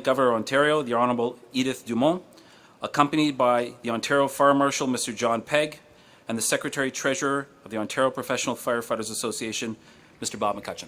Governor of Ontario, the Honourable Edith Dumont, accompanied by the Ontario Fire Marshal, Mr. John Pegg, and the Secretary-Treasurer of the Ontario Professional Firefighters Association, Mr. Bob McCutcheon.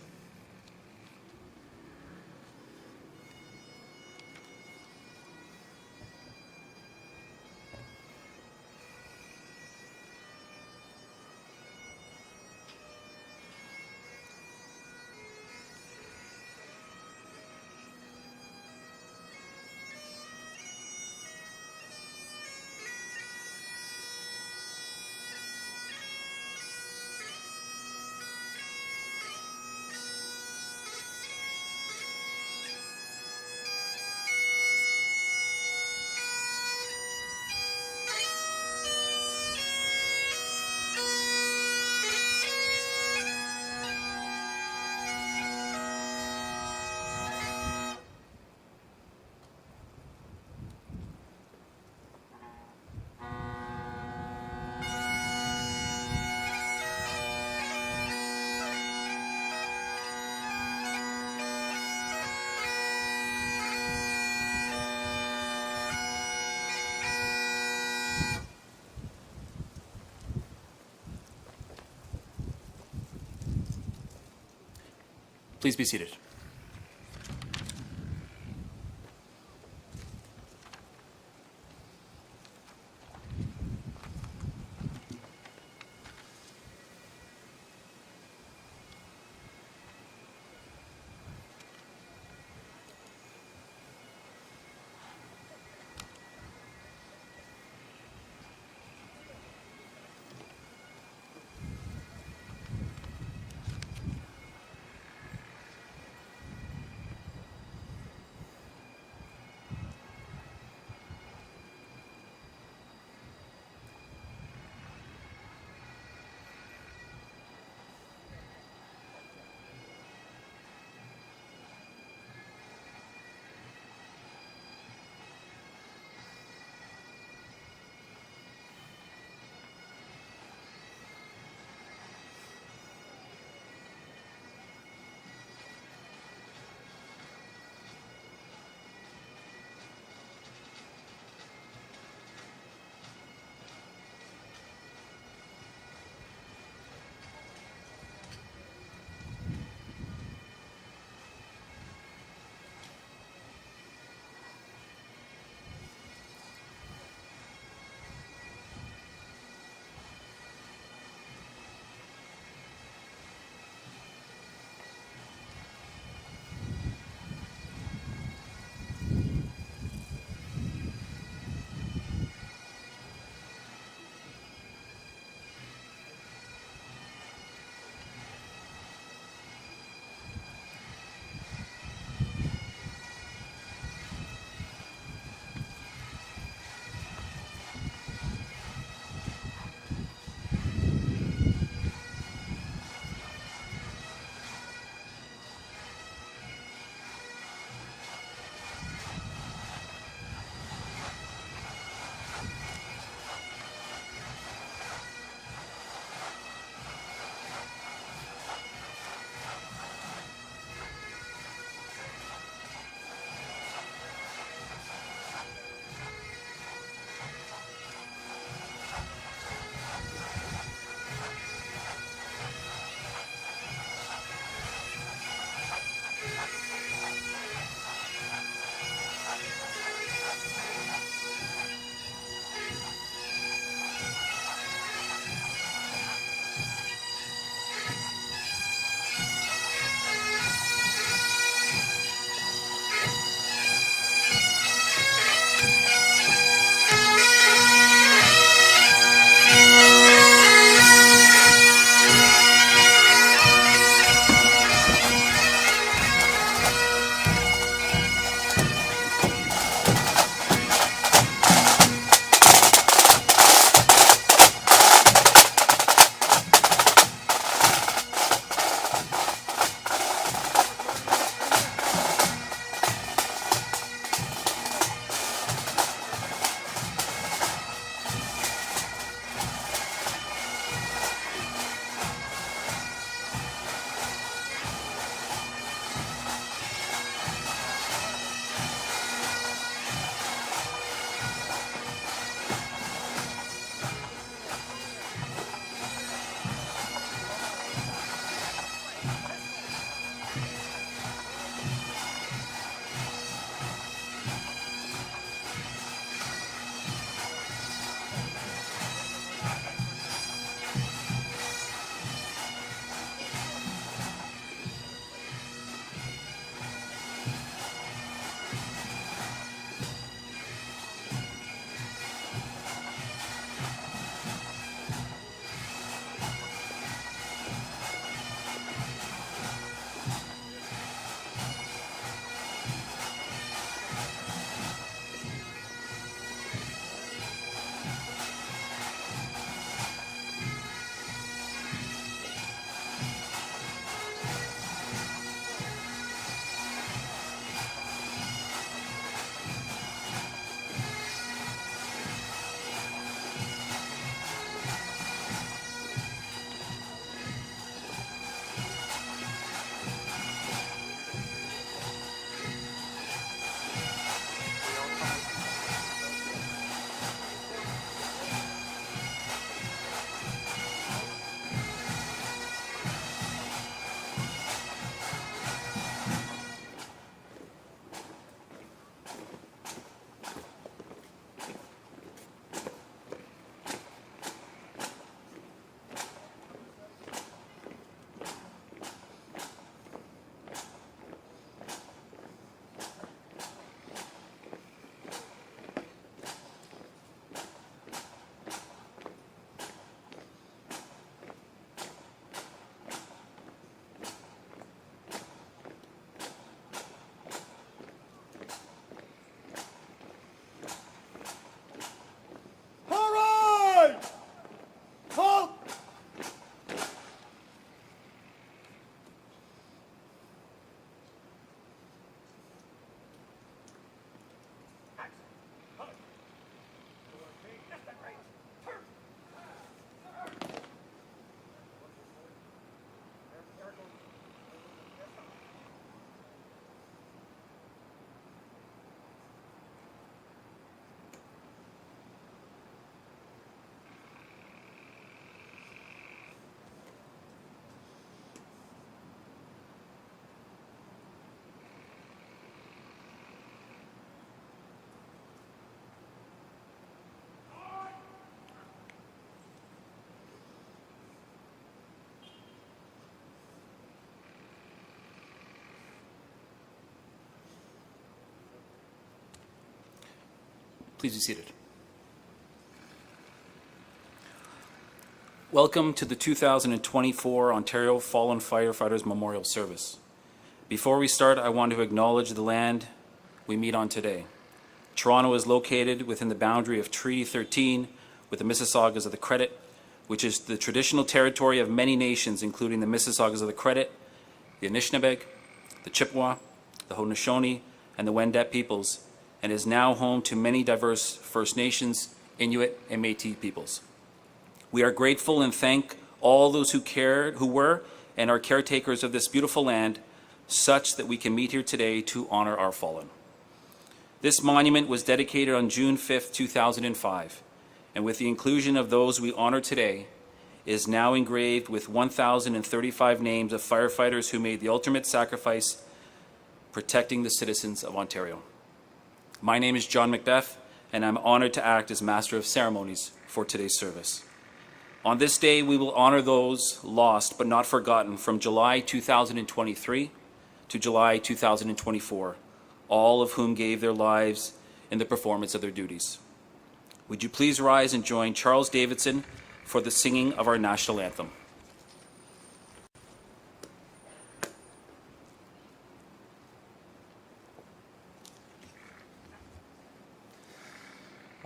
Please be seated. Please be seated. Welcome to the 2024 Ontario Fallen Firefighters Memorial Service. Before we start, I want to acknowledge the land we meet on today. Toronto is located within the boundary of Treaty 13 with the Mississaugas of the Credit, which is the traditional territory of many nations, including the Mississaugas of the Credit, the Anishinaabe, the Chippewa, the Haudenosaunee, and the Wendat peoples, and is now home to many diverse First Nations, Inuit, and Métis peoples. We are grateful and thank all those who were and are caretakers of this beautiful land, such that we can meet here today to honor our fallen. This monument was dedicated on June 5, 2005, and with the inclusion of those we honor today, is now engraved with 1,035 names of firefighters who made the ultimate sacrifice protecting the citizens of Ontario. My name is John Macbeth, and I'm honored to act as Master of Ceremonies for today's service. On this day, we will honor those lost but not forgotten from July 2023 to July 2024, all of whom gave their lives in the performance of their duties. Would you please rise and join Charles Davidson for the singing of our national anthem.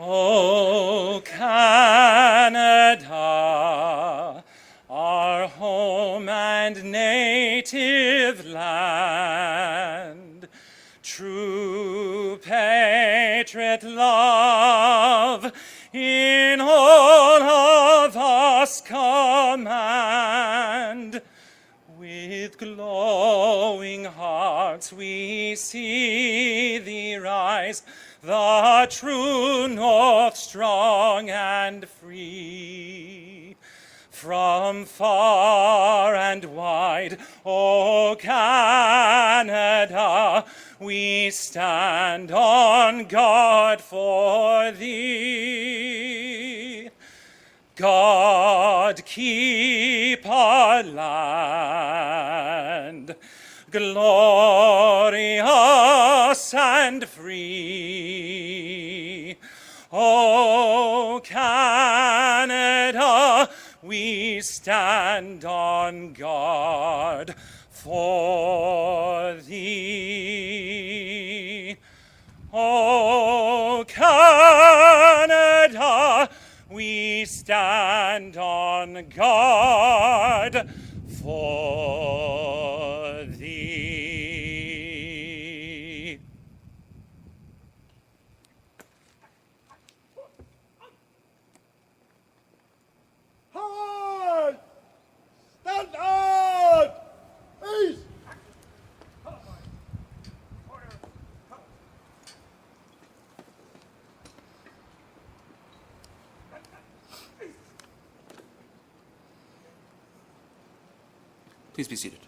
O Canada, our home and native land, true patriot love in all of us command. With glowing hearts we see thee rise, the true north, strong and free. From far and wide, O Canada, we stand on guard for thee. God keep our land glorious and free. O Canada, we stand on guard for thee. O Canada, we stand on guard for thee. Hard! Stand out! Peace! Please be seated.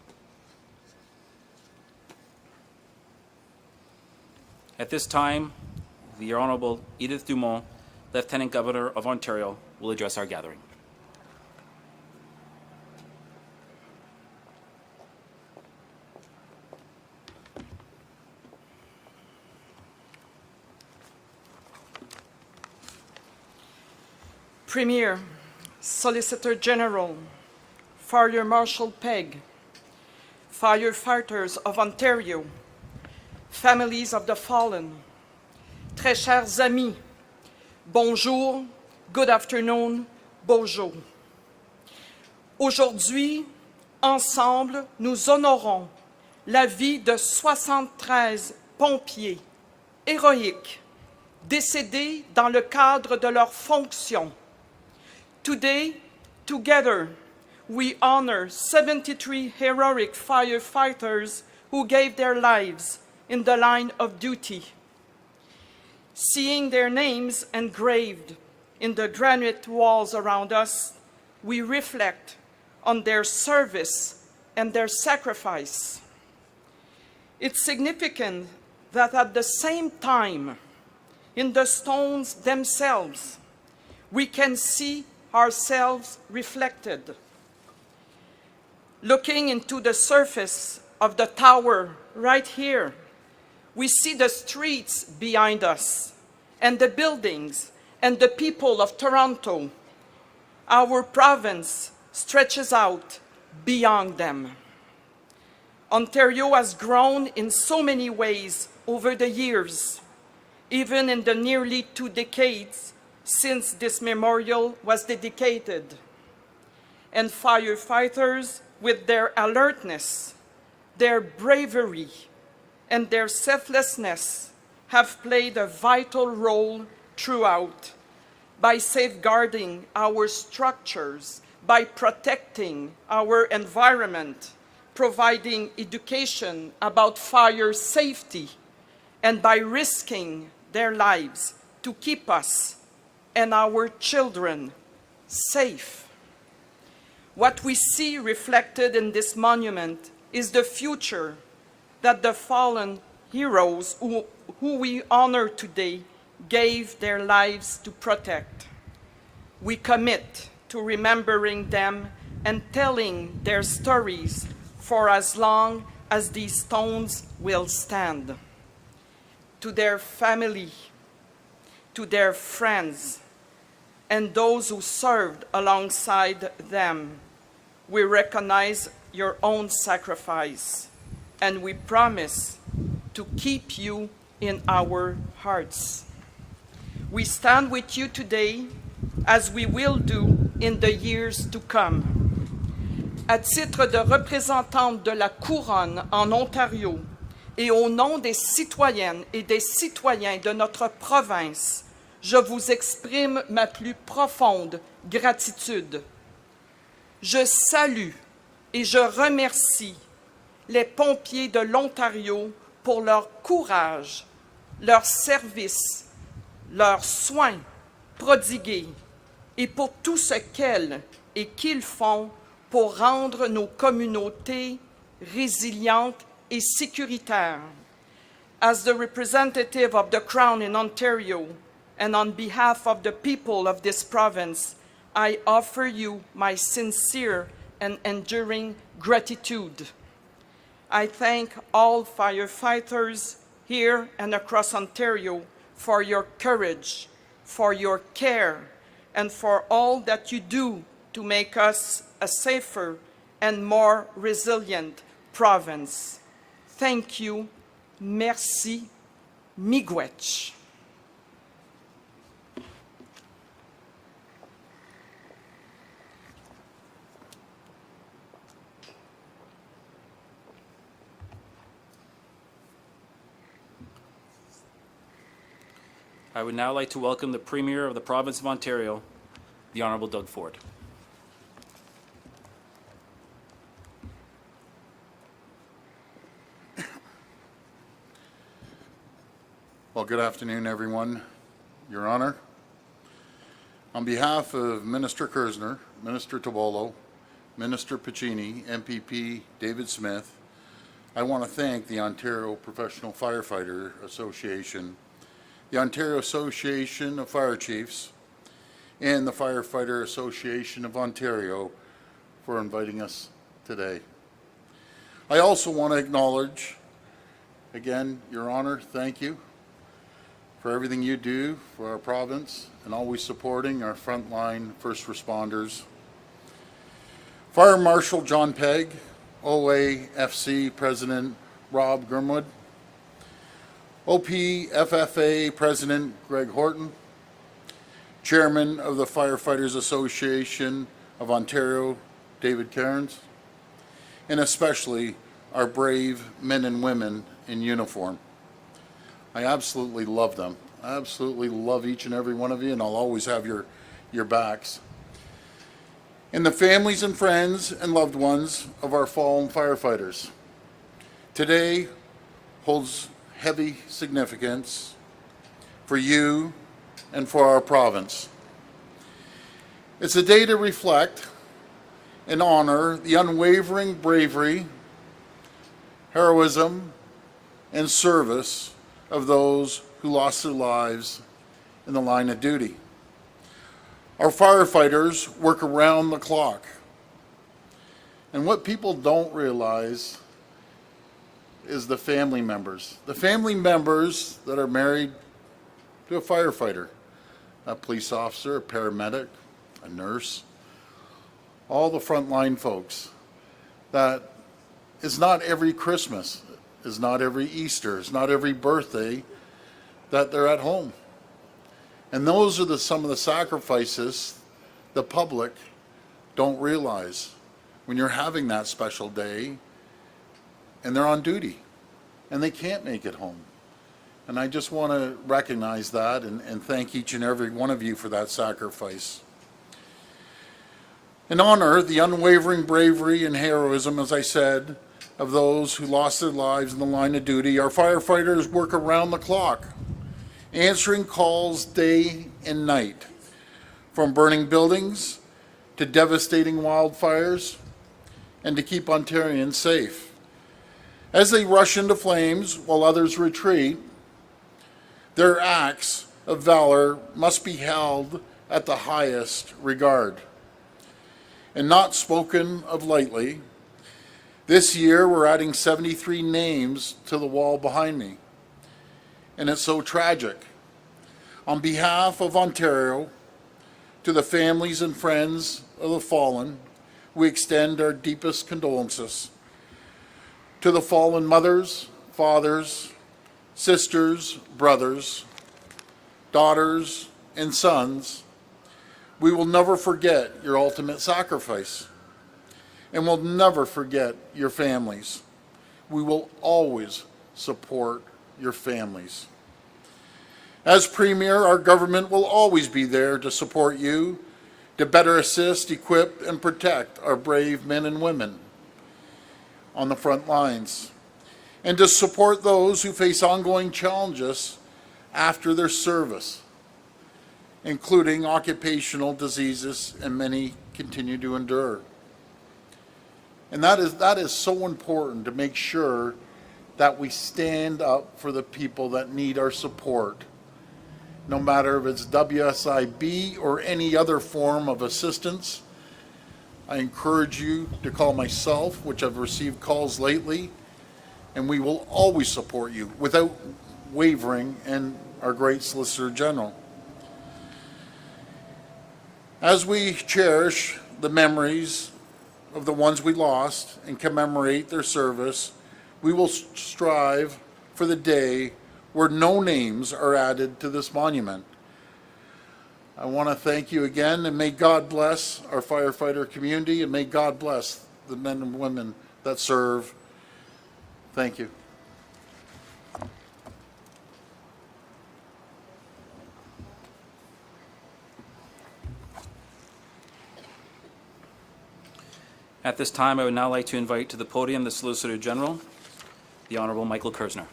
At this time, the Honourable Edith Dumont, Lieutenant Governor of Ontario, will address our gathering. Premier, Solicitor General, Fire Marshal Pegg, firefighters of Ontario, families of the fallen, très chers amis, bonjour, good afternoon, bonjour. Aujourd'hui, ensemble, nous honorons la vie de 73 pompiers héroïques décédés dans le cadre de leurs fonctions. Today, together, we honor 73 heroic firefighters who gave their lives in the line of duty. Seeing their names engraved in the granite walls around us, we reflect on their service and their sacrifice. It's significant that at the same time, in the stones themselves, we can see ourselves reflected. Looking into the surface of the tower right here, we see the streets behind us and the buildings and the people of Toronto. Our province stretches out beyond them. Ontario has grown in so many ways over the years, even in the nearly 2 decades since this memorial was dedicated. And firefighters, with their alertness, their bravery, and their selflessness, have played a vital role throughout by safeguarding our structures, by protecting our environment, providing education about fire safety, and by risking their lives to keep us and our children safe. What we see reflected in this monument is the future that the fallen heroes who we honor today gave their lives to protect. We commit to remembering them and telling their stories for as long as these stones will stand. To their family, to their friends, and those who served alongside them, we recognize your own sacrifice, and we promise to keep you in our hearts. We stand with you today, as we will do in the years to come. À titre de représentante de la Couronne en Ontario et au nom des citoyennes et des citoyens de notre province, je vous exprime ma plus profonde gratitude. Je salue et je remercie les pompiers de l'Ontario pour leur courage, leur service, leurs soins prodigués et pour tout ce qu'elles et qu'ils font pour rendre nos communautés résilientes et sécuritaires. As the representative of the Crown in Ontario, and on behalf of the people of this province, I offer you my sincere and enduring gratitude. I thank all firefighters here and across Ontario for your courage, for your care, and for all that you do to make us a safer and more resilient province. Thank you. Merci. Miigwech. I would now like to welcome the Premier of the Province of Ontario, the Honourable Doug Ford. Well, good afternoon, everyone. Your Honor, on behalf of Minister Kersner, Minister Tobolo, Minister Piccini, MPP David Smith, I want to thank the Ontario Professional Firefighter Association, the Ontario Association of Fire Chiefs, and the Firefighter Association of Ontario for inviting us today. I also want to acknowledge, again, Your Honor, thank you for everything you do for our province and always supporting our frontline first responders. Fire Marshal John Pegg, OAFC President Rob Grimwood, OPFFA President Greg Horton, Chairman of the Firefighters Association of Ontario David Cairns, and especially our brave men and women in uniform. I absolutely love them. I absolutely love each and every one of you, and I'll always have your backs. And the families and friends and loved ones of our fallen firefighters. Today holds heavy significance for you and for our province. It's a day to reflect and honor the unwavering bravery, heroism, and service of those who lost their lives in the line of duty. Our firefighters work around the clock. And what people don't realize is the family members. The family members that are married to a firefighter, a police officer, a paramedic, a nurse, all the frontline folks, that it's not every Christmas, it's not every Easter, it's not every birthday that they're at home. And those are some of the sacrifices the public don't realize when you're having that special day and they're on duty and they can't make it home. And I just want to recognize that and thank each and every one of you for that sacrifice. And honor the unwavering bravery and heroism, as I said, of those who lost their lives in the line of duty. Our firefighters work around the clock, answering calls day and night, from burning buildings to devastating wildfires, and to keep Ontarians safe. As they rush into flames while others retreat, their acts of valor must be held at the highest regard and not spoken of lightly. This year, we're adding 73 names to the wall behind me, and it's so tragic. On behalf of Ontario, to the families and friends of the fallen, we extend our deepest condolences. To the fallen mothers, fathers, sisters, brothers, daughters, and sons, we will never forget your ultimate sacrifice, and we'll never forget your families. We will always support your families. As Premier, our government will always be there to support you, to better assist, equip, and protect our brave men and women on the front lines, and to support those who face ongoing challenges after their service, including occupational diseases, and many continue to endure. And that is so important, to make sure that we stand up for the people that need our support, no matter if it's WSIB or any other form of assistance. I encourage you to call myself, which I've received calls lately, and we will always support you without wavering, and our great Solicitor General. As we cherish the memories of the ones we lost and commemorate their service, we will strive for the day where no names are added to this monument. I want to thank you again, and may God bless our firefighter community, and may God bless the men and women that serve. Thank you. At this time, I would now like to invite to the podium the Solicitor General, the Honourable Michael Kersner.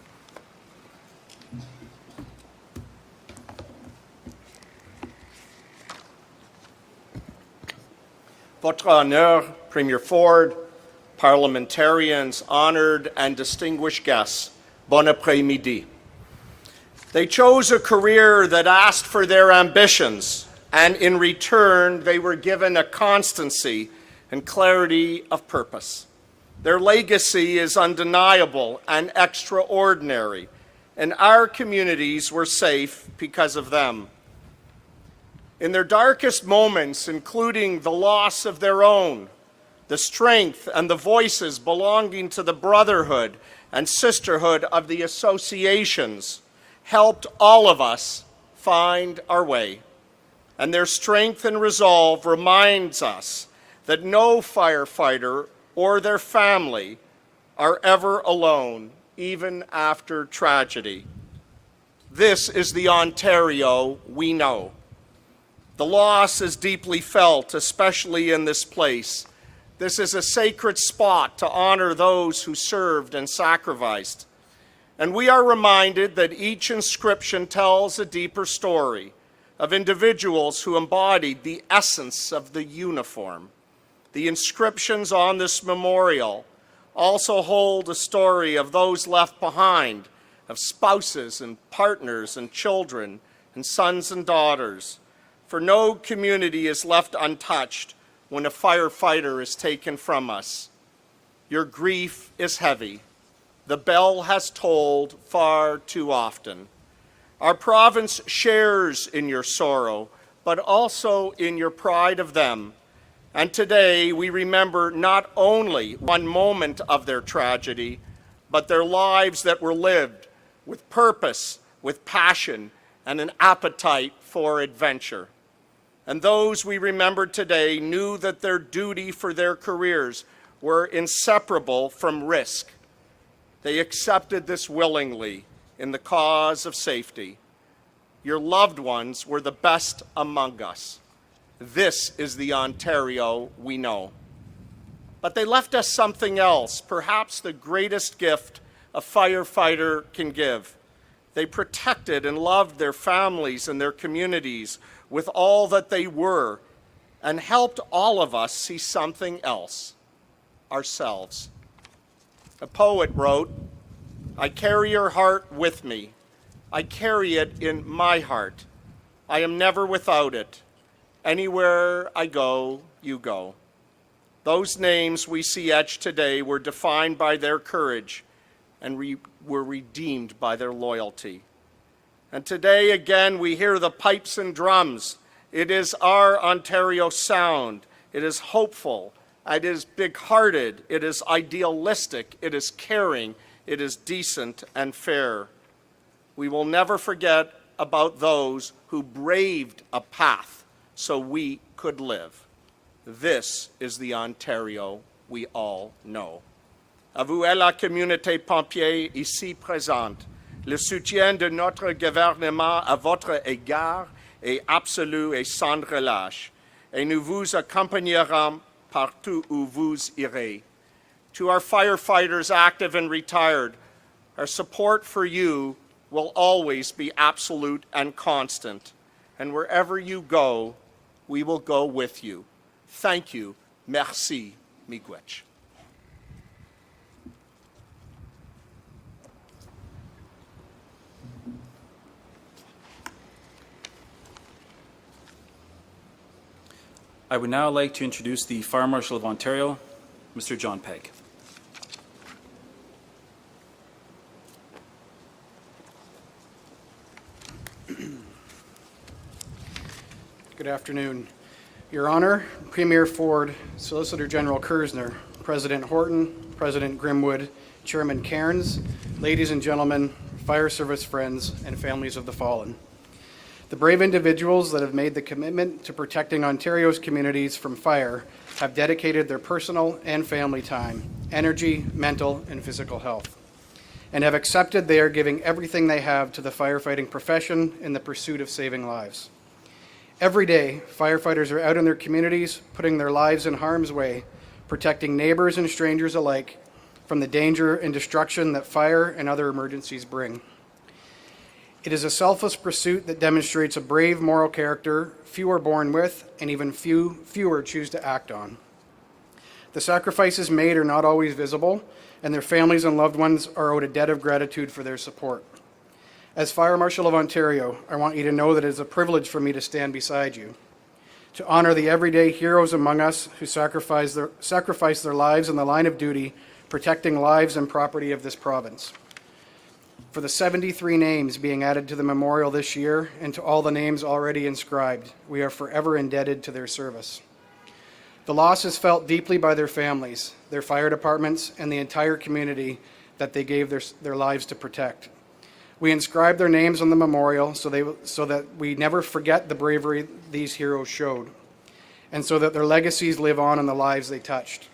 Votre Honneur, Premier Ford, parliamentarians, honored and distinguished guests, bon après-midi. They chose a career that asked for their ambitions, and in return, they were given a constancy and clarity of purpose. Their legacy is undeniable and extraordinary, and our communities were safe because of them. In their darkest moments, including the loss of their own, the strength and the voices belonging to the brotherhood and sisterhood of the associations helped all of us find our way. And their strength and resolve reminds us that no firefighter or their family are ever alone, even after tragedy. This is the Ontario we know. The loss is deeply felt, especially in this place. This is a sacred spot to honor those who served and sacrificed. And we are reminded that each inscription tells a deeper story of individuals who embodied the essence of the uniform. The inscriptions on this memorial also hold a story of those left behind, of spouses and partners and children and sons and daughters. For no community is left untouched when a firefighter is taken from us. Your grief is heavy. The bell has tolled far too often. Our province shares in your sorrow, but also in your pride of them. And today we remember not only one moment of their tragedy, but their lives that were lived with purpose, with passion, and an appetite for adventure. And those we remember today knew that their duty for their careers were inseparable from risk. They accepted this willingly in the cause of safety. Your loved ones were the best among us. This is the Ontario we know. But they left us something else, perhaps the greatest gift a firefighter can give. They protected and loved their families and their communities with all that they were, and helped all of us see something else, ourselves. A poet wrote, "I carry your heart with me. I carry it in my heart. I am never without it. Anywhere I go, you go." Those names we see etched today were defined by their courage and were redeemed by their loyalty. And today, again, we hear the pipes and drums. It is our Ontario sound. It is hopeful. It is big-hearted. It is idealistic. It is caring. It is decent and fair. We will never forget about those who braved a path so we could live. This is the Ontario we all know. À vous et la communauté pompier ici présente, le soutien de notre gouvernement à votre égard est absolu et sans relâche, et nous vous accompagnerons partout où vous irez. To our firefighters, active and retired, our support for you will always be absolute and constant, and wherever you go, we will go with you. Thank you. Merci, miigwech. I would now like to introduce the Fire Marshal of Ontario, Mr. John Pegg. Good afternoon. Your Honor, Premier Ford, Solicitor General Kersner, President Horton, President Grimwood, Chairman Cairns, ladies and gentlemen, fire service friends, and families of the fallen. The brave individuals that have made the commitment to protecting Ontario's communities from fire have dedicated their personal and family time, energy, mental, and physical health, and have accepted they are giving everything they have to the firefighting profession in the pursuit of saving lives. Every day, firefighters are out in their communities, putting their lives in harm's way, protecting neighbors and strangers alike from the danger and destruction that fire and other emergencies bring. It is a selfless pursuit that demonstrates a brave moral character few are born with, and even fewer choose to act on. The sacrifices made are not always visible, and their families and loved ones are owed a debt of gratitude for their support. As Fire Marshal of Ontario, I want you to know that it is a privilege for me to stand beside you, to honor the everyday heroes among us who sacrifice their lives in the line of duty, protecting lives and property of this province. For the 73 names being added to the memorial this year, and to all the names already inscribed, we are forever indebted to their service. The loss is felt deeply by their families, their fire departments, and the entire community that they gave their lives to protect. We inscribe their names on the memorial so that we never forget the bravery these heroes showed, and so that their legacies live on in the lives they touched.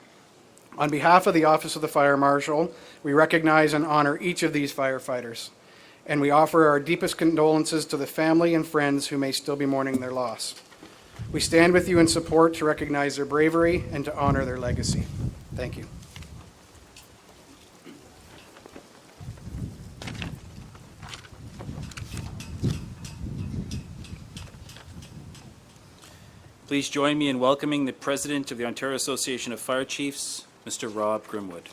On behalf of the Office of the Fire Marshal, we recognize and honor each of these firefighters, and we offer our deepest condolences to the family and friends who may still be mourning their loss. We stand with you in support to recognize their bravery and to honor their legacy. Thank you. Please join me in welcoming the President of the Ontario Association of Fire Chiefs, Mr. Rob Grimwood.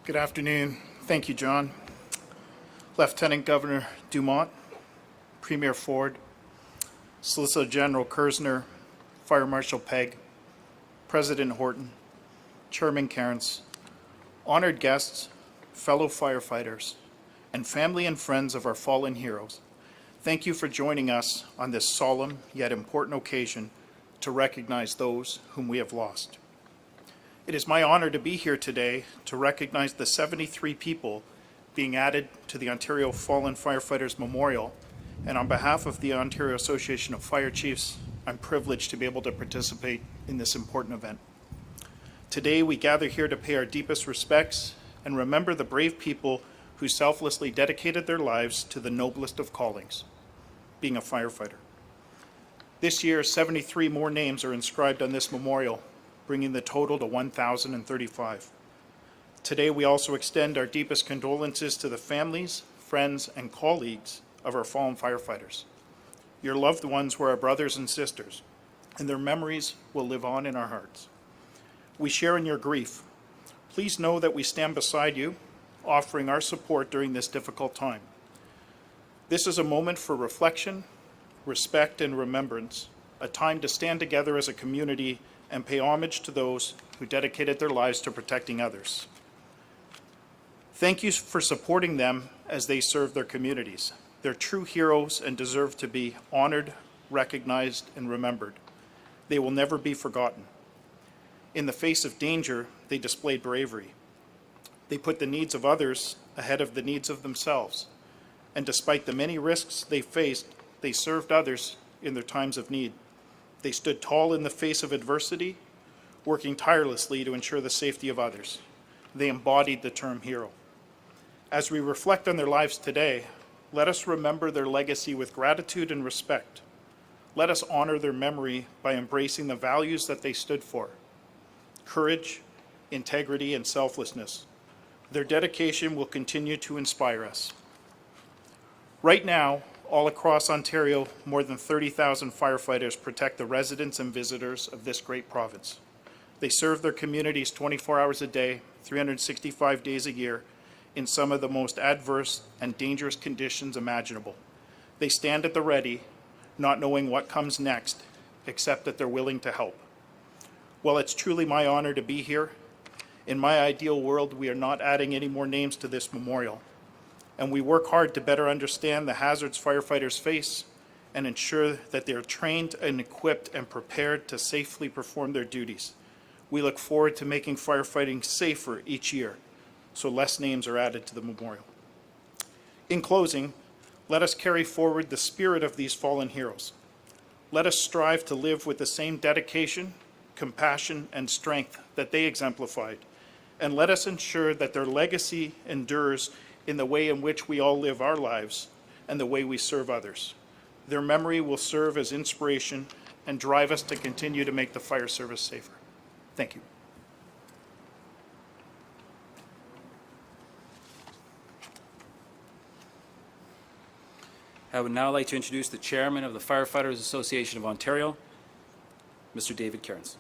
Good afternoon. Thank you, John. Lieutenant Governor Dumont, Premier Ford, Solicitor General Kersner, Fire Marshal Pegg, President Horton, Chairman Cairns, honored guests, fellow firefighters, and family and friends of our fallen heroes, thank you for joining us on this solemn yet important occasion to recognize those whom we have lost. It is my honor to be here today to recognize the 73 people being added to the Ontario Fallen Firefighters Memorial, and on behalf of the Ontario Association of Fire Chiefs, I'm privileged to be able to participate in this important event. Today we gather here to pay our deepest respects and remember the brave people who selflessly dedicated their lives to the noblest of callings, being a firefighter. This year, 73 more names are inscribed on this memorial, bringing the total to 1,035. Today, we also extend our deepest condolences to the families, friends, and colleagues of our fallen firefighters. Your loved ones were our brothers and sisters, and their memories will live on in our hearts. We share in your grief. Please know that we stand beside you, offering our support during this difficult time. This is a moment for reflection, respect, and remembrance, a time to stand together as a community and pay homage to those who dedicated their lives to protecting others. Thank you for supporting them as they serve their communities. They're true heroes and deserve to be honored, recognized, and remembered. They will never be forgotten. In the face of danger, they displayed bravery. They put the needs of others ahead of the needs of themselves. And despite the many risks they faced, they served others in their times of need. They stood tall in the face of adversity, working tirelessly to ensure the safety of others. They embodied the term hero. As we reflect on their lives today, let us remember their legacy with gratitude and respect. Let us honor their memory by embracing the values that they stood for: courage, integrity, and selflessness. Their dedication will continue to inspire us. Right now, all across Ontario, more than 30,000 firefighters protect the residents and visitors of this great province. They serve their communities 24 hours a day, 365 days a year, in some of the most adverse and dangerous conditions imaginable. They stand at the ready, not knowing what comes next, except that they're willing to help. Well, it's truly my honor to be here. In my ideal world, we are not adding any more names to this memorial, and we work hard to better understand the hazards firefighters face and ensure that they are trained and equipped and prepared to safely perform their duties. We look forward to making firefighting safer each year, so less names are added to the memorial. In closing, let us carry forward the spirit of these fallen heroes. Let us strive to live with the same dedication, compassion, and strength that they exemplified, and let us ensure that their legacy endures in the way in which we all live our lives and the way we serve others. Their memory will serve as inspiration and drive us to continue to make the fire service safer. Thank you. I would now like to introduce the chairman of the Firefighters Association of Ontario, Mr. David Cairns.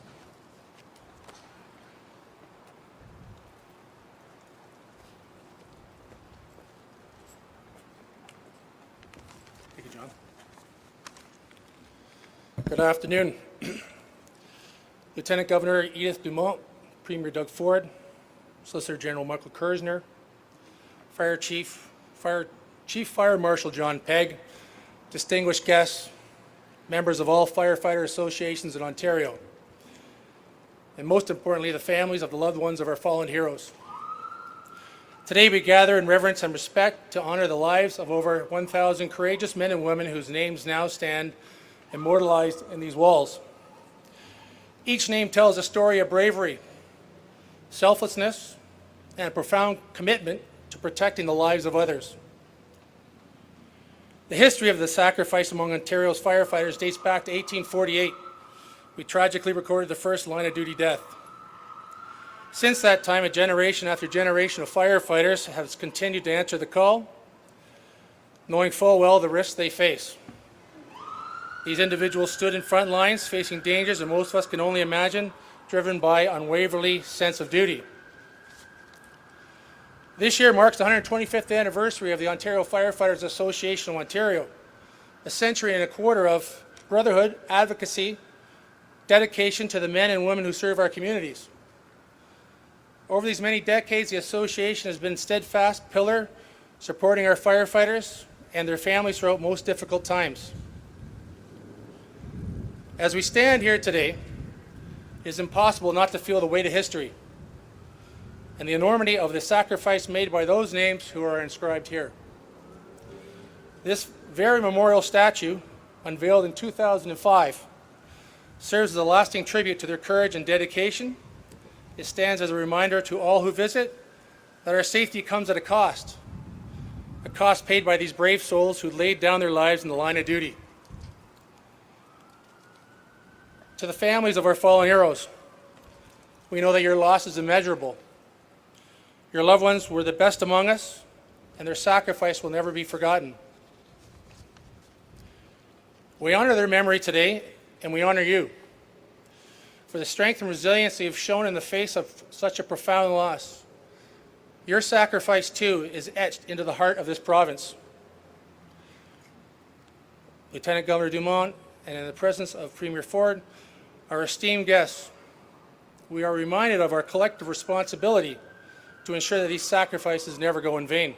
Thank you, John. Good afternoon. Lieutenant Governor Edith Dumont, Premier Doug Ford, Solicitor General Michael Kersner, Chief Fire Marshal John Pegg, distinguished guests, members of all firefighter associations in Ontario, and most importantly, the families of the loved ones of our fallen heroes. Today we gather in reverence and respect to honor the lives of over 1,000 courageous men and women whose names now stand immortalized in these walls. Each name tells a story of bravery, selflessness, and a profound commitment to protecting the lives of others. The history of the sacrifice among Ontario's firefighters dates back to 1848. We tragically recorded the first line of duty death. Since that time, a generation after generation of firefighters has continued to answer the call, knowing full well the risks they face. These individuals stood in front lines facing dangers that most of us can only imagine, driven by unwaveringly sense of duty. This year marks the 125th anniversary of the Ontario Firefighters Association of Ontario, a century and a quarter of brotherhood, advocacy, dedication to the men and women who serve our communities. Over these many decades, the association has been a steadfast pillar supporting our firefighters and their families throughout most difficult times. As we stand here today, it is impossible not to feel the weight of history and the enormity of the sacrifice made by those names who are inscribed here. This very memorial statue, unveiled in 2005, serves as a lasting tribute to their courage and dedication. It stands as a reminder to all who visit that our safety comes at a cost paid by these brave souls who laid down their lives in the line of duty. To the families of our fallen heroes, we know that your loss is immeasurable. Your loved ones were the best among us, and their sacrifice will never be forgotten. We honor their memory today, and we honor you for the strength and resilience you've shown in the face of such a profound loss. Your sacrifice, too, is etched into the heart of this province. Lieutenant Governor Dumont, and in the presence of Premier Ford, our esteemed guests, we are reminded of our collective responsibility to ensure that these sacrifices never go in vain.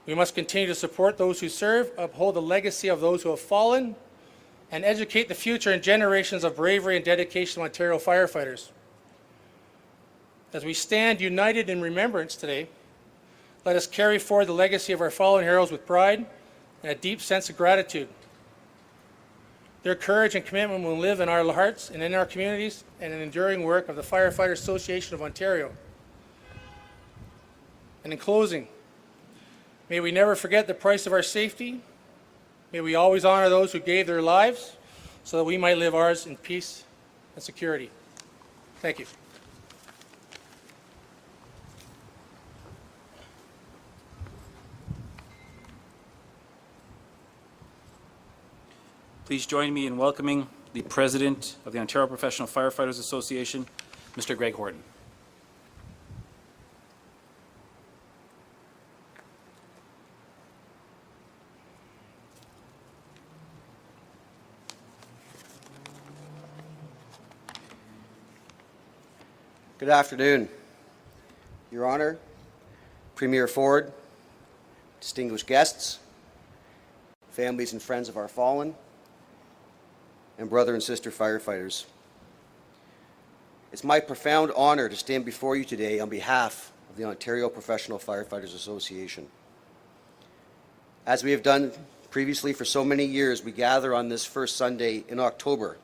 We must continue to support those who serve, uphold the legacy of those who have fallen, and educate the future in generations of bravery and dedication of Ontario firefighters. As we stand united in remembrance today, let us carry forward the legacy of our fallen heroes with pride and a deep sense of gratitude. Their courage and commitment will live in our hearts and in our communities and an enduring work of the Firefighter Association of Ontario. And in closing, may we never forget the price of our safety. May we always honor those who gave their lives so that we might live ours in peace and security. Thank you. Please join me in welcoming the President of the Ontario Professional Firefighters Association, Mr. Greg Horton. Good afternoon, Your Honor, Premier Ford, distinguished guests, families and friends of our fallen, and brother and sister firefighters. It's my profound honor to stand before you today on behalf of the Ontario Professional Firefighters Association. As we have done previously for so many years, we gather on this first Sunday in October.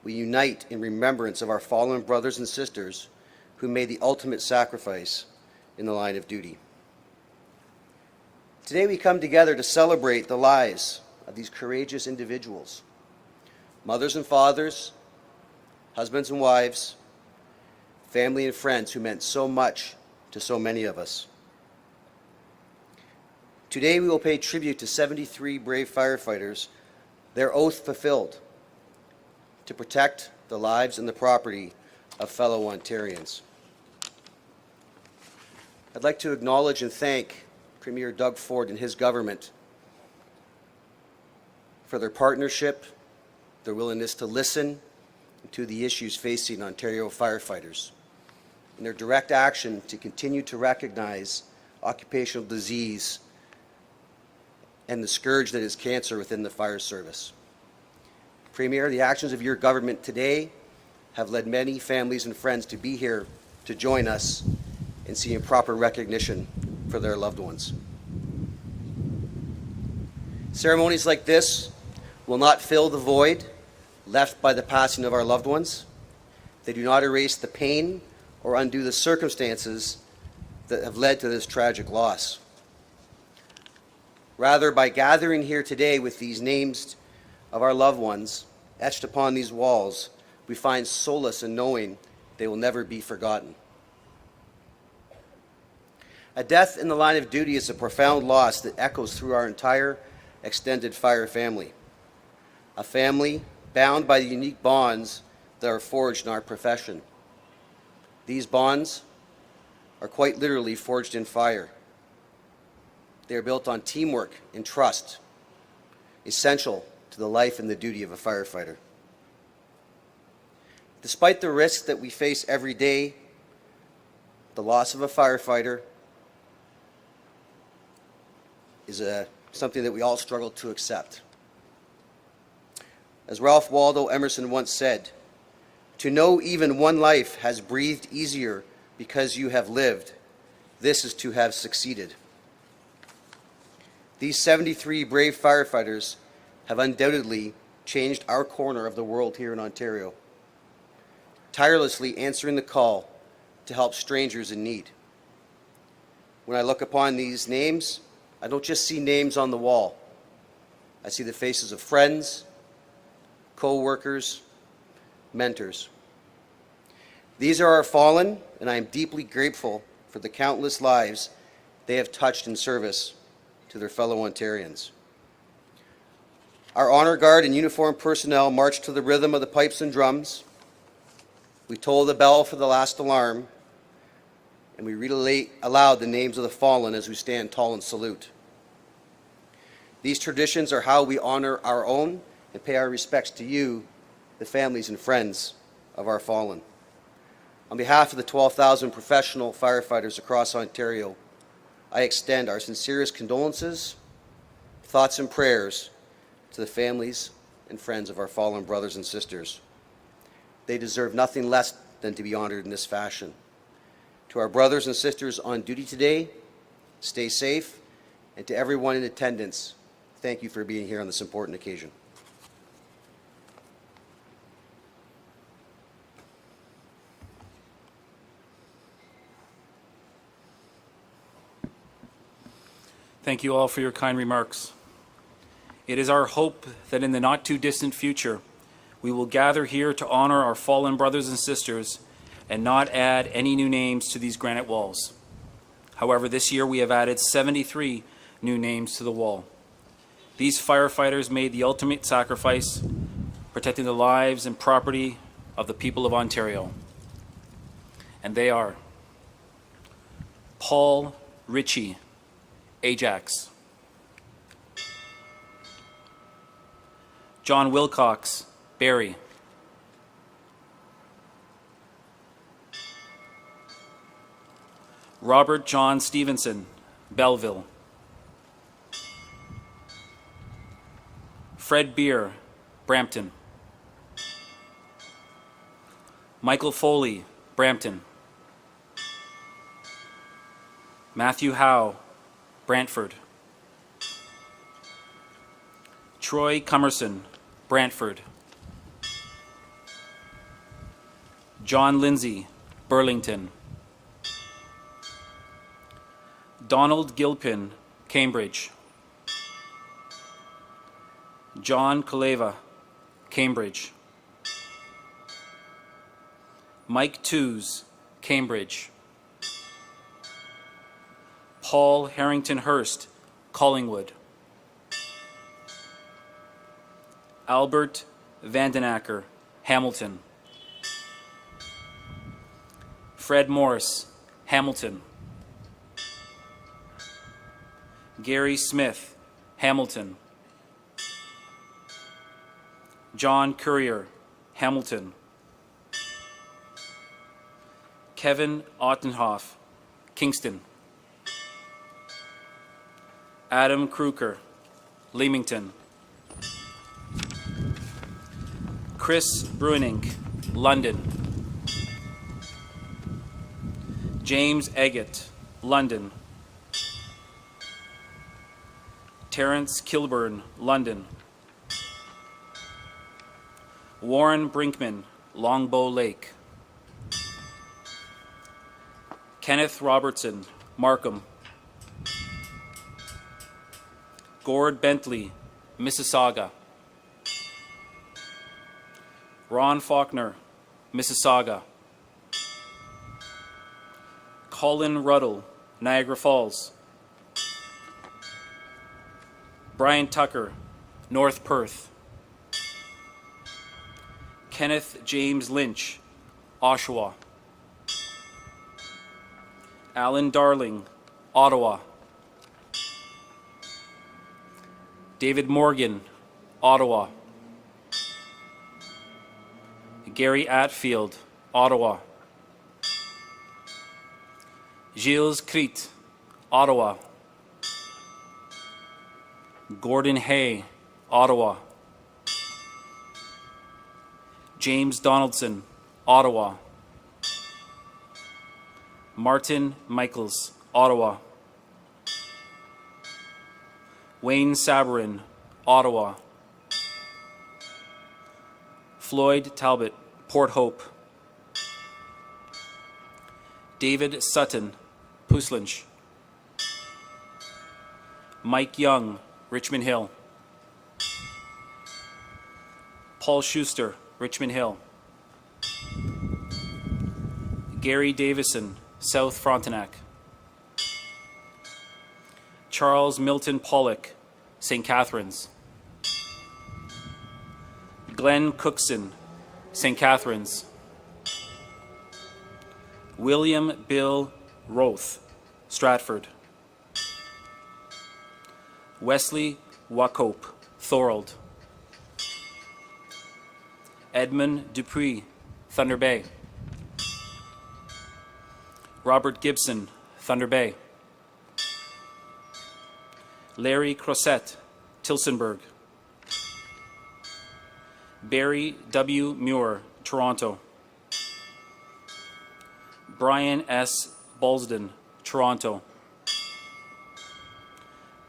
We unite in remembrance of our fallen brothers and sisters who made the ultimate sacrifice in the line of duty. Today we come together to celebrate the lives of these courageous individuals, mothers and fathers, husbands and wives, family and friends who meant so much to so many of us. Today we will pay tribute to 73 brave firefighters, their oath fulfilled, to protect the lives and the property of fellow Ontarians. I'd like to acknowledge and thank Premier Doug Ford and his government for their partnership, their willingness to listen to the issues facing Ontario firefighters, and their direct action to continue to recognize occupational disease and the scourge that is cancer within the fire service. Premier, the actions of your government today have led many families and friends to be here to join us in seeing proper recognition for their loved ones. Ceremonies like this will not fill the void left by the passing of our loved ones. They do not erase the pain or undo the circumstances that have led to this tragic loss. Rather, by gathering here today with these names of our loved ones etched upon these walls, we find solace in knowing they will never be forgotten. A death in the line of duty is a profound loss that echoes through our entire extended fire family. A family bound by the unique bonds that are forged in our profession. These bonds are quite literally forged in fire. They are built on teamwork and trust, essential to the life and the duty of a firefighter. Despite the risks that we face every day, the loss of a firefighter is something that we all struggle to accept. As Ralph Waldo Emerson once said, "To know even one life has breathed easier because you have lived. This is to have succeeded." These 73 brave firefighters have undoubtedly changed our corner of the world here in Ontario, tirelessly answering the call to help strangers in need. When I look upon these names, I don't just see names on the wall. I see the faces of friends, co-workers, mentors. These are our fallen, and I am deeply grateful for the countless lives they have touched in service to their fellow Ontarians. Our honor guard and uniformed personnel marched to the rhythm of the pipes and drums. We tolled the bell for the last alarm, and we read aloud the names of the fallen as we stand tall and salute. These traditions are how we honor our own and pay our respects to you, the families and friends of our fallen. On behalf of the 12,000 professional firefighters across Ontario, I extend our sincerest condolences, thoughts and prayers to the families and friends of our fallen brothers and sisters. They deserve nothing less than to be honored in this fashion. To our brothers and sisters on duty today, stay safe, and to everyone in attendance, thank you for being here on this important occasion. Thank you all for your kind remarks. It is our hope that in the not-too-distant future, we will gather here to honor our fallen brothers and sisters and not add any new names to these granite walls. However, this year we have added 73 new names to the wall. These firefighters made the ultimate sacrifice, protecting the lives and property of the people of Ontario. And they are Paul Ritchie, Ajax; John Wilcox, Barrie; Robert John Stevenson, Belleville; Fred Beer, Brampton; Michael Foley, Brampton; Matthew Howe, Brantford; Troy Cummerson, Brantford; John Lindsay, Burlington; Donald Gilpin, Cambridge; John Kaleva, Cambridge; Mike Tews, Cambridge; Paul Harrington Hurst, Collingwood; Albert Vandenacker, Hamilton; Fred Morris, Hamilton; Gary Smith, Hamilton; John Courier, Hamilton; Kevin Ottenhoff, Kingston; Adam Kruker, Leamington; Chris Bruinink, London; James Eggett, London; Terence Kilburn, London; Warren Brinkman, Longbow Lake; Kenneth Robertson, Markham; Gord Bentley, Mississauga; Ron Faulkner, Mississauga; Colin Ruddle, Niagara Falls; Brian Tucker, North Perth; Kenneth James Lynch, Oshawa; Alan Darling, Ottawa; David Morgan, Ottawa; Gary Atfield, Ottawa; Gilles Crete, Ottawa. Gordon Hay, Ottawa. James Donaldson, Ottawa. Martin Michaels, Ottawa. Wayne Sabarin, Ottawa. Floyd Talbot, Port Hope. David Sutton, Puslinch. Mike Young, Richmond Hill. Paul Schuster, Richmond Hill. Gary Davison, South Frontenac. Charles Milton Pollock, St. Catharines. Glenn Cookson, St. Catharines. William Bill Roth, Stratford. Wesley Wacope, Thorold. Edmund Dupuis, Thunder Bay. Robert Gibson, Thunder Bay. Larry Crosset, Tilsonburg. Barry W. Muir, Toronto. Brian S. Balsden, Toronto.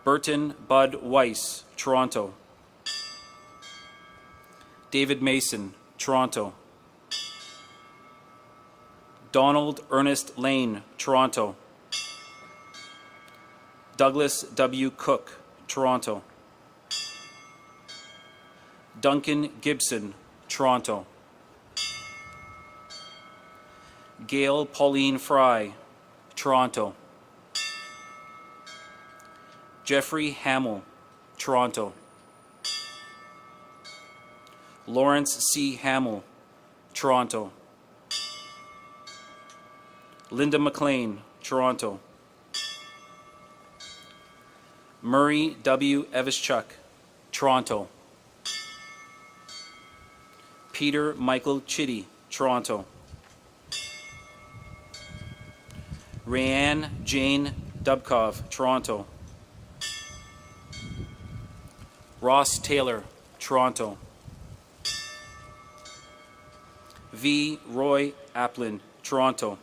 Burton Bud Weiss, Toronto. David Mason, Toronto. Donald Ernest Lane, Toronto. Douglas W. Cook, Toronto. Duncan Gibson, Toronto. Gail Pauline Fry, Toronto. Jeffrey Hamill, Toronto. Lawrence C. Hamill, Toronto. Linda McLean, Toronto. Murray W. Evischuk, Toronto. Peter Michael Chitty, Toronto. Rayanne Jane Dubkov, Toronto. Ross Taylor, Toronto. V. Roy Applin, Toronto.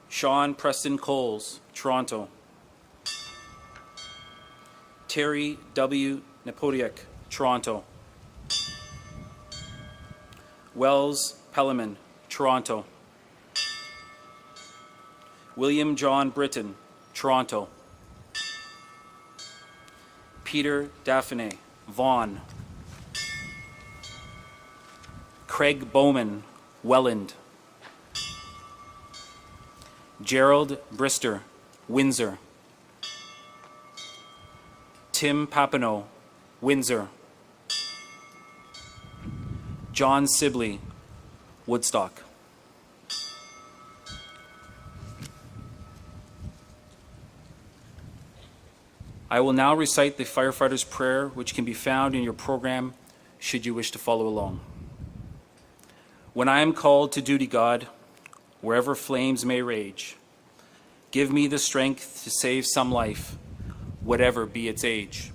Sean Preston Coles, Toronto. Terry W. Nepodiak, Toronto. Wells Pelleman, Toronto. William John Britton, Toronto. Peter Daphne, Vaughan. Craig Bowman, Welland. Gerald Brister, Windsor. Tim Papineau, Windsor. John Sibley, Woodstock. I will now recite the firefighter's prayer, which can be found in your program should you wish to follow along. When I am called to duty, God, wherever flames may rage, give me the strength to save some life, whatever be its age.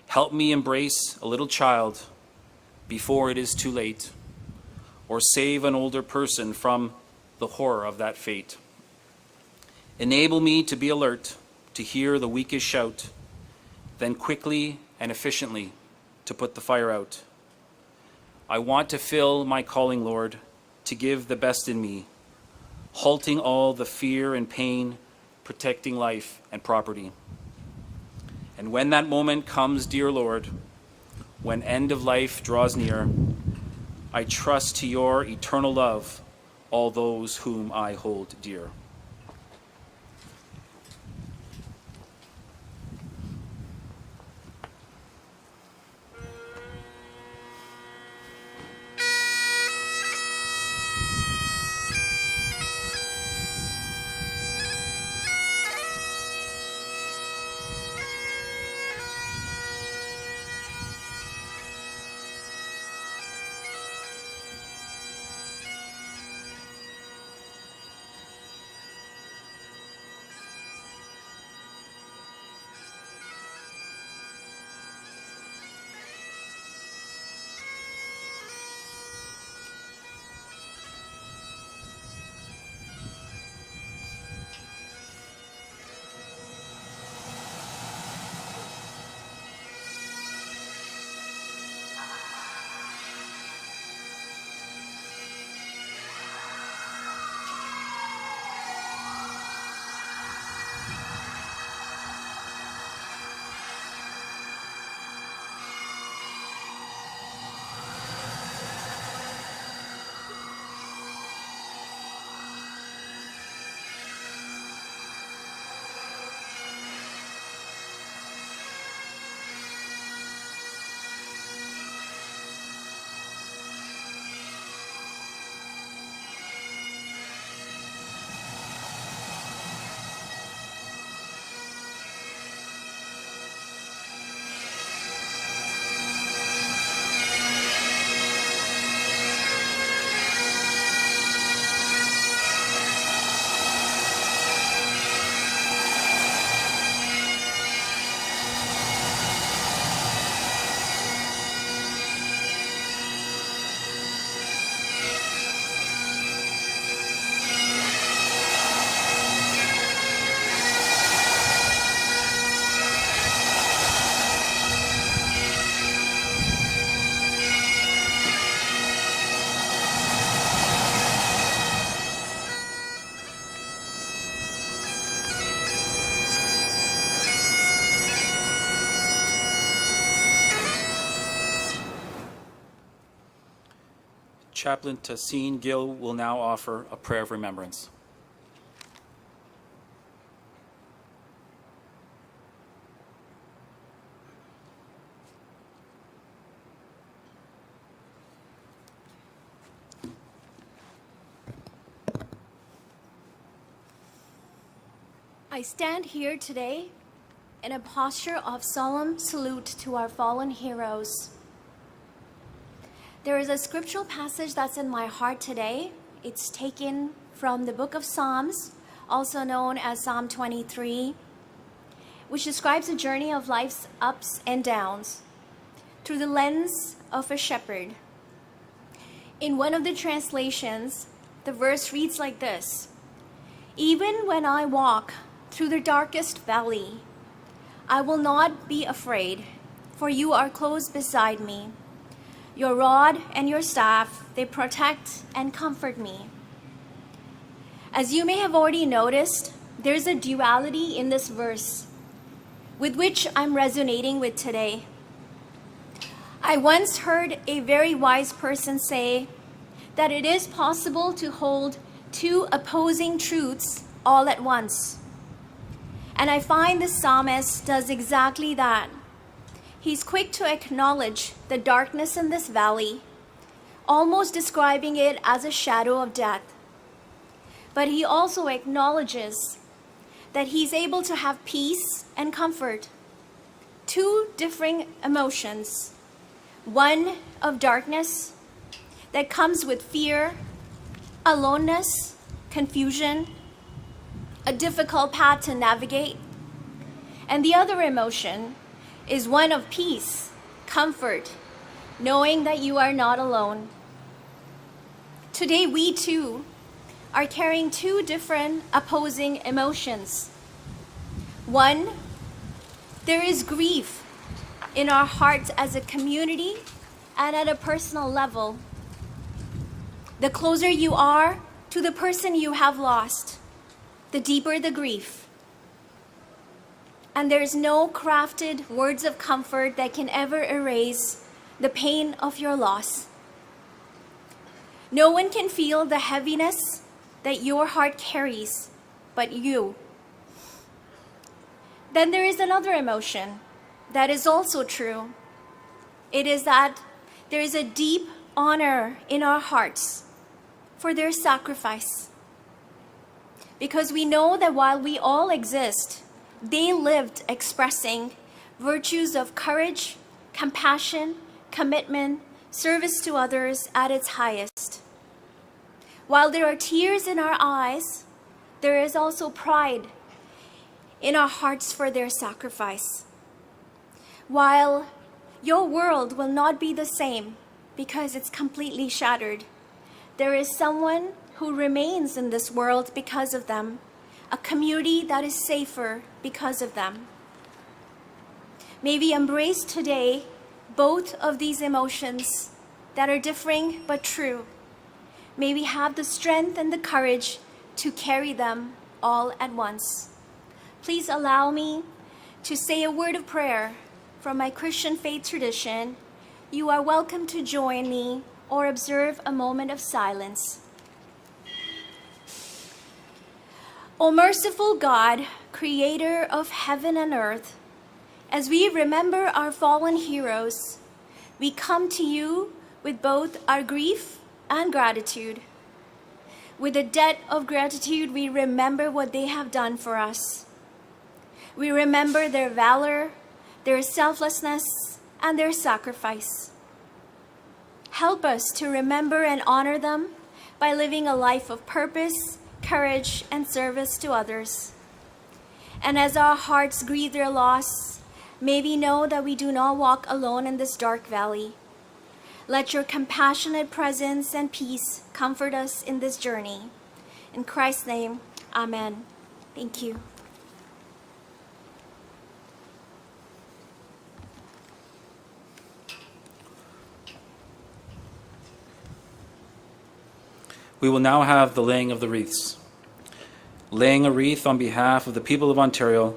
Help me embrace a little child before it is too late, or save an older person from the horror of that fate. Enable me to be alert, to hear the weakest shout, then quickly and efficiently to put the fire out. I want to fill my calling, Lord, to give the best in me, halting all the fear and pain, protecting life and property. And when that moment comes, dear Lord, when end of life draws near, I trust to your eternal love all those whom I hold dear. Chaplain Tassine Gill will now offer a prayer of remembrance. I stand here today in a posture of solemn salute to our fallen heroes. There is a scriptural passage that's in my heart today. It's taken from the book of Psalms, also known as Psalm 23, which describes a journey of life's ups and downs through the lens of a shepherd. In one of the translations, the verse reads like this: "Even when I walk through the darkest valley, I will not be afraid, for you are close beside me. Your rod and your staff, they protect and comfort me." As you may have already noticed, there's a duality in this verse, with which I'm resonating with today. I once heard a very wise person say that it is possible to hold two opposing truths all at once. And I find the psalmist does exactly that. He's quick to acknowledge the darkness in this valley, almost describing it as a shadow of death. But he also acknowledges that he's able to have peace and comfort. Two differing emotions. One of darkness that comes with fear, aloneness, confusion, a difficult path to navigate. And the other emotion is one of peace, comfort, knowing that you are not alone. Today we too are carrying two different opposing emotions. One, there is grief in our hearts as a community and at a personal level. The closer you are to the person you have lost, the deeper the grief. And there's no crafted words of comfort that can ever erase the pain of your loss. No one can feel the heaviness that your heart carries but you. Then there is another emotion that is also true. It is that there is a deep honor in our hearts for their sacrifice. Because we know that while we all exist, they lived expressing virtues of courage, compassion, commitment, service to others at its highest. While there are tears in our eyes, there is also pride in our hearts for their sacrifice. While your world will not be the same because it's completely shattered, there is someone who remains in this world because of them, a community that is safer because of them. May we embrace today both of these emotions that are differing but true. May we have the strength and the courage to carry them all at once. Please allow me to say a word of prayer from my Christian faith tradition. You are welcome to join me or observe a moment of silence. O merciful God, creator of heaven and earth, as we remember our fallen heroes, we come to you with both our grief and gratitude. With a debt of gratitude, we remember what they have done for us. We remember their valor, their selflessness, and their sacrifice. Help us to remember and honor them by living a life of purpose, courage, and service to others. And as our hearts grieve their loss, may we know that we do not walk alone in this dark valley. Let your compassionate presence and peace comfort us in this journey. In Christ's name, amen. Thank you. We will now have the laying of the wreaths. Laying a wreath on behalf of the people of Ontario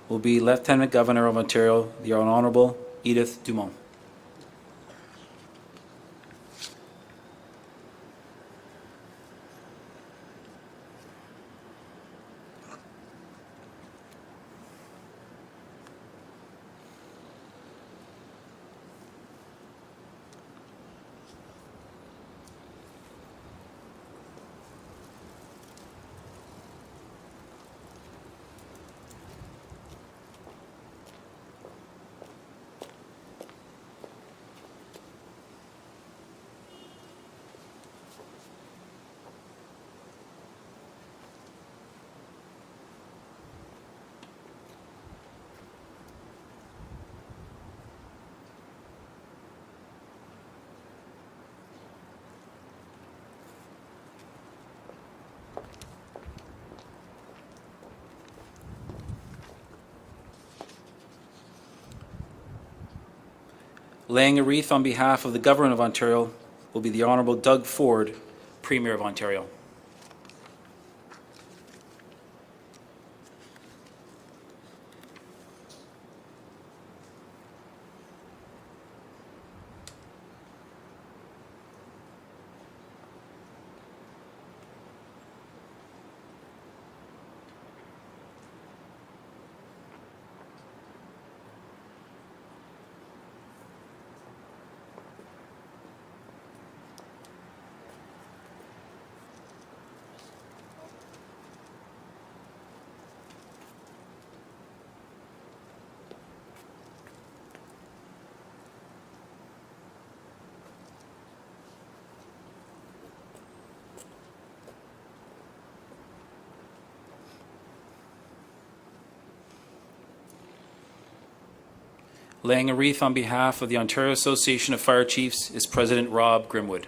will be Lieutenant Governor of Ontario, the Honourable Edith Dumont. Laying a wreath on behalf of the Government of Ontario will be the Honourable Doug Ford, Premier of Ontario. Laying a wreath on behalf of the Ontario Association of Fire Chiefs is President Rob Grimwood.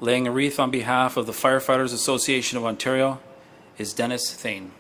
Laying a wreath on behalf of the Firefighters Association of Ontario is Dennis Thane.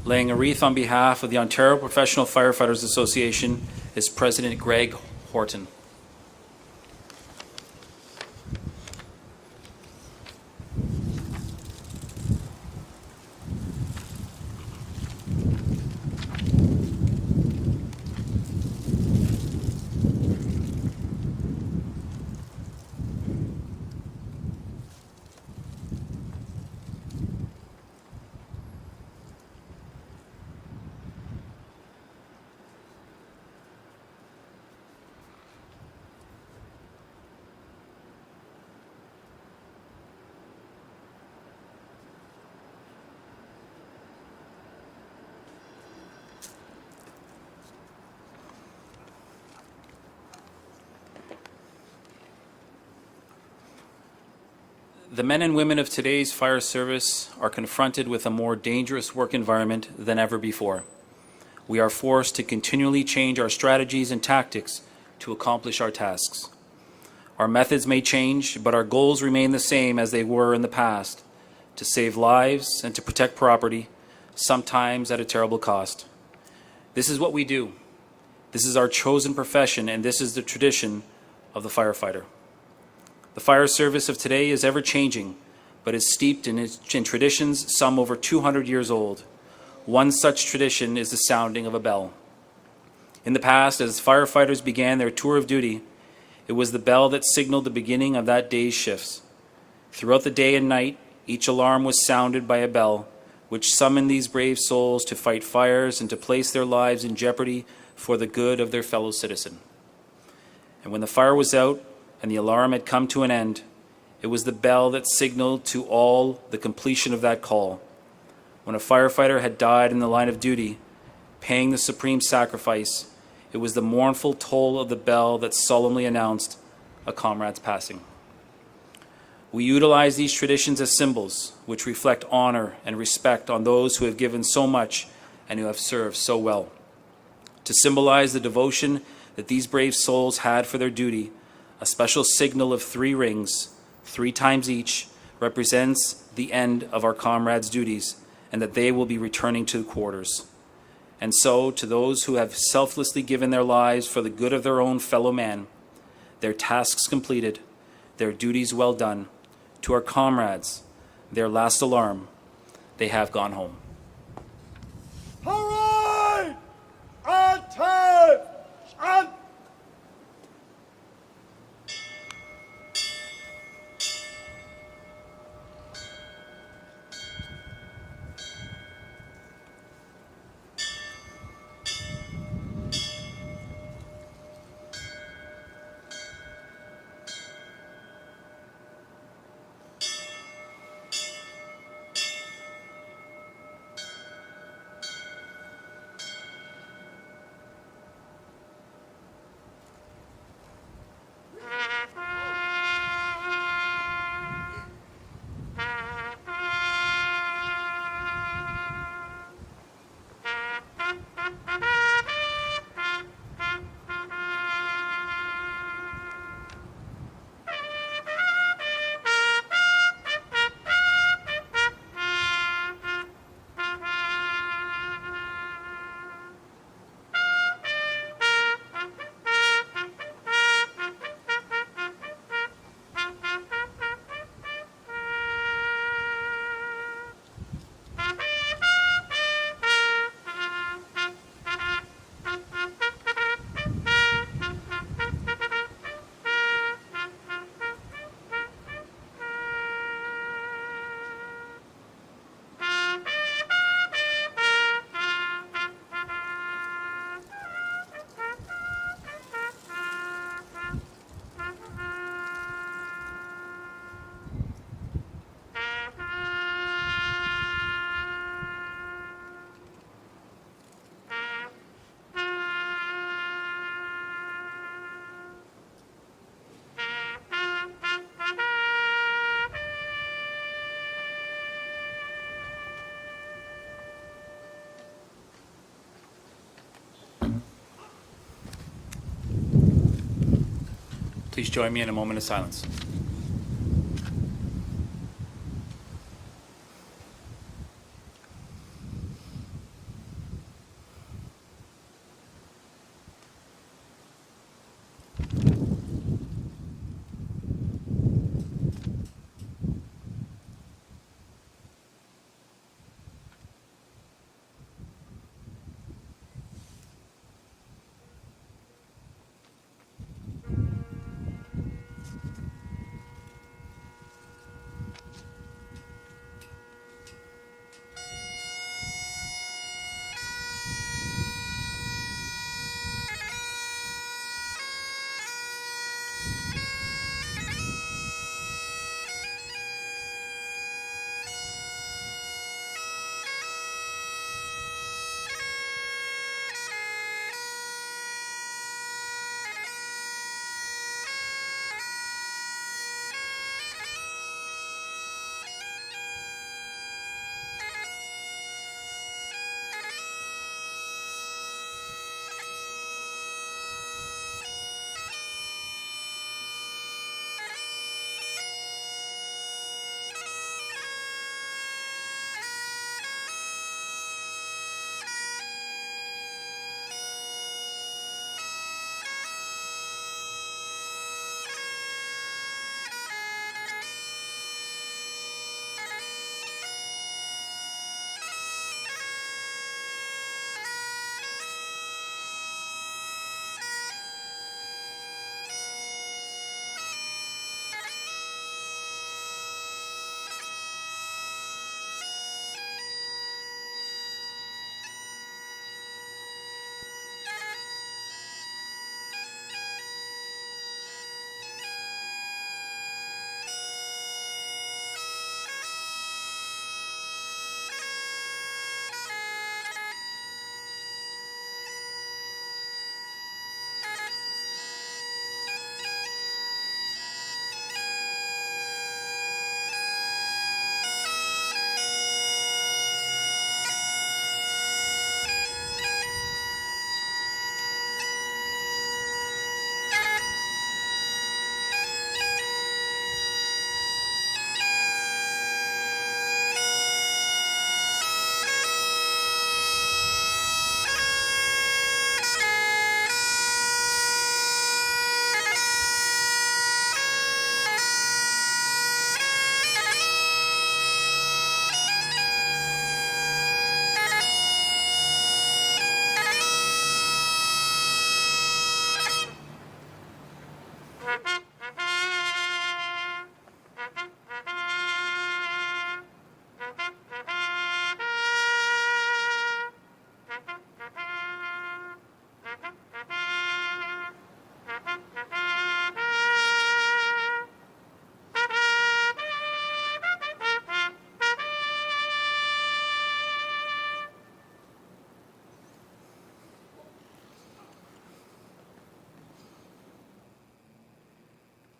Laying a wreath on behalf of the Ontario Professional Firefighters Association is President Greg Horton. The men and women of today's fire service are confronted with a more dangerous work environment than ever before. We are forced to continually change our strategies and tactics to accomplish our tasks. Our methods may change, but our goals remain the same as they were in the past: to save lives and to protect property, sometimes at a terrible cost. This is what we do. This is our chosen profession, and this is the tradition of the firefighter. The fire service of today is ever-changing, but is steeped in traditions some over 200 years old. One such tradition is the sounding of a bell. In the past, as firefighters began their tour of duty, it was the bell that signaled the beginning of that day's shifts. Throughout the day and night, each alarm was sounded by a bell, which summoned these brave souls to fight fires and to place their lives in jeopardy for the good of their fellow citizen. And when the fire was out, and the alarm had come to an end, it was the bell that signaled to all the completion of that call. When a firefighter had died in the line of duty, paying the supreme sacrifice, it was the mournful toll of the bell that solemnly announced a comrade's passing. We utilize these traditions as symbols which reflect honor and respect on those who have given so much and who have served so well. To symbolize the devotion that these brave souls had for their duty, a special signal of 3 rings, 3 times each, represents the end of our comrades' duties and that they will be returning to quarters. And so, to those who have selflessly given their lives for the good of their own fellow man, their tasks completed, their duties well done, to our comrades, their last alarm, they have gone home. Parade! Attack! And Please join me in a moment of silence.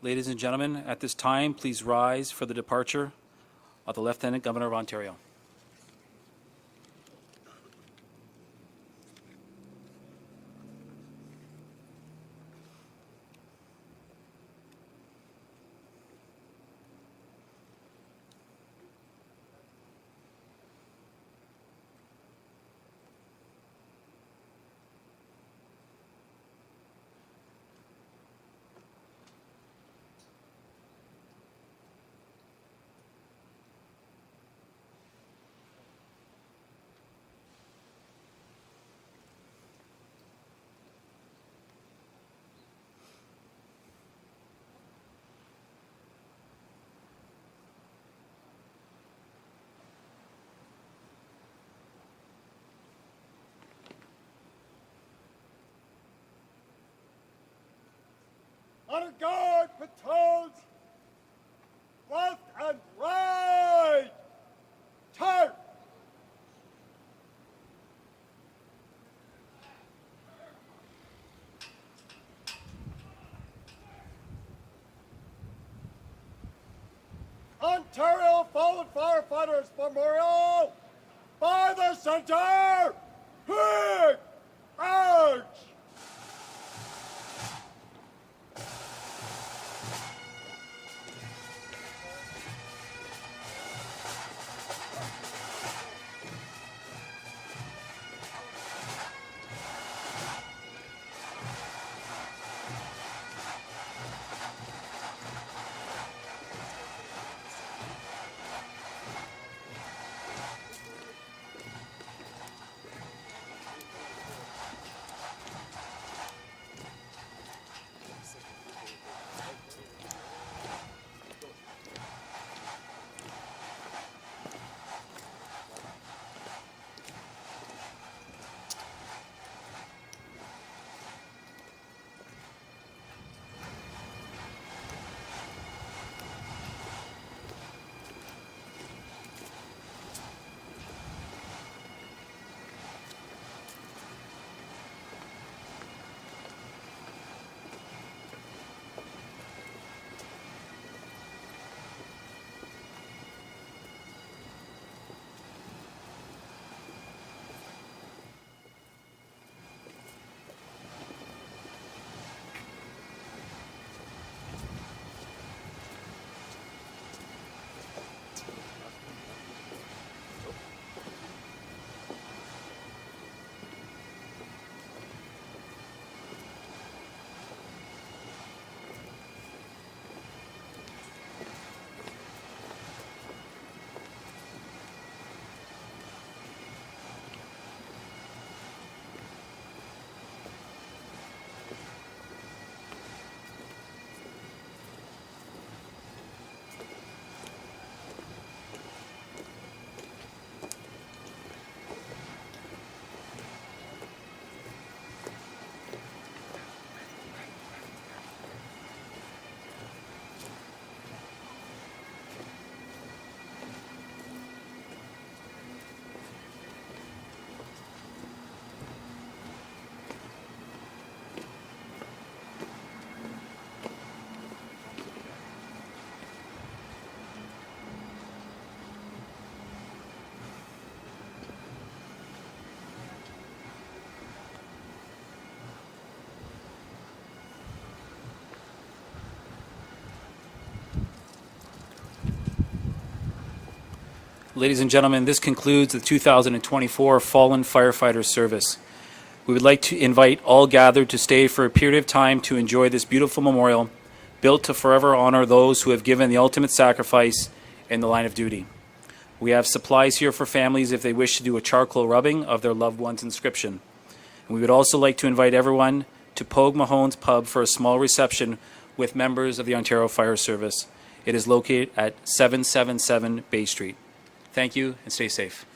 Ladies and gentlemen, at this time, please rise for the departure of the Lieutenant Governor of Ontario. Honor guard, patrols, left and right. Turn. Ontario Fallen Firefighters Memorial by the center. Big arch. Ladies and gentlemen, this concludes the 2024 Fallen Firefighter Service. We would like to invite all gathered to stay for a period of time to enjoy this beautiful memorial built to forever honor those who have given the ultimate sacrifice in the line of duty. We have supplies here for families if they wish to do a charcoal rubbing of their loved one's inscription. And we would also like to invite everyone to Pogue Mahone's Pub for a small reception with members of the Ontario Fire Service. It is located at 777 Bay Street. Thank you and stay safe.